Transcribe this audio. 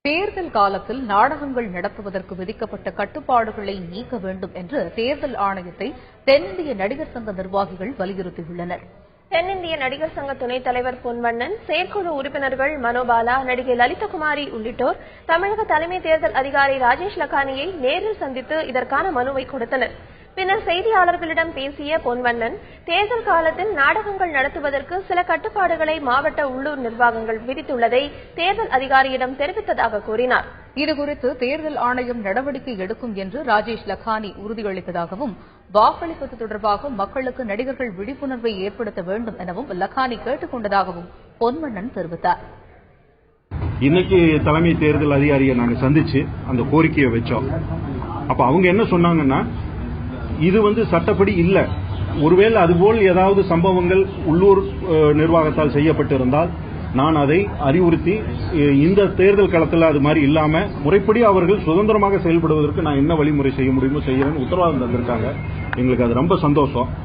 தேர்தல் காலத்தில் நாடகங்கள் நடத்துவதற்கு விதிக்கப்பட்ட கட்டுப்பாடுகளை நீக்க வேண்டும் என்று தேர்தல் ஆணையத்தை தென்னிந்திய நடிகர் சங்க நிர்வாகிகள் வலியுறுத்தியுள்ளனர். தென்னிந்திய நடிகர் சங்க துணைத் தலைவர் பொன்வண்ணன், செயற்குழு உறுப்பினர்கள் மனோபாலா, நடிகை லலிதகுமாரி உள்ளிட்டோர் தமிழக தலைமை தேர்தல் அதிகாரி ராஜேஷ் லக்கானியை நேரில் சந்தித்து இதற்கான மனுவை கொடுத்தனர். பின்னர் செய்தியாளர்களிடம் பேசிய பொன்வண்ணன், தேர்தல் காலத்தில் நாடகங்கள் நடத்துவதற்கு சில கட்டுப்பாடுகளை மாவட்ட உள்ளூர் நிர்வாகங்கள் விதித்துள்ளதை தேர்தல் அதிகாரியிடம் தெரிவித்ததாக கூறினார். இதுகுறித்து தேர்தல் ஆணையம் நடவடிக்கை எடுக்கும் என்று ராஜேஷ் லக்கானி உறுதியளித்ததாகவும், வாக்களிப்பது தொடர்பாக மக்களுக்கு நடிகர்கள் விழிப்புணர்வை ஏற்படுத்த வேண்டும் எனவும் லக்கானி கேட்டுக் கொண்டதாகவும் பொன்வண்ணன் தெரிவித்தார். இன்னைக்கு தலைமை தேர்தல் அதிகாரியை நாங்கள் சந்திச்சு அந்த கோரிக்கையை வச்சோம். அப்ப அவங்க என்ன சொன்னாங்கன்னா, இது சட்டப்படி இல்ல. ஒருவேளை அதுபோல் ஏதாவது சம்பவங்கள் உள்ளூர் நிர்வாகத்தால் செய்யப்பட்டிருந்தால் நான் அதை அறிவுறுத்தி இந்த தேர்தல் களத்தில் அது மாதிரி இல்லாம முறைப்படி அவர்கள் சுதந்திரமாக செயல்படுவதற்கு நான் என்ன வழிமுறை செய்ய முடியுமோ செய்யறேன்னு உத்தரவாதம் தந்திருக்காங்க. எங்களுக்கு அது ரொம்ப சந்தோஷம்.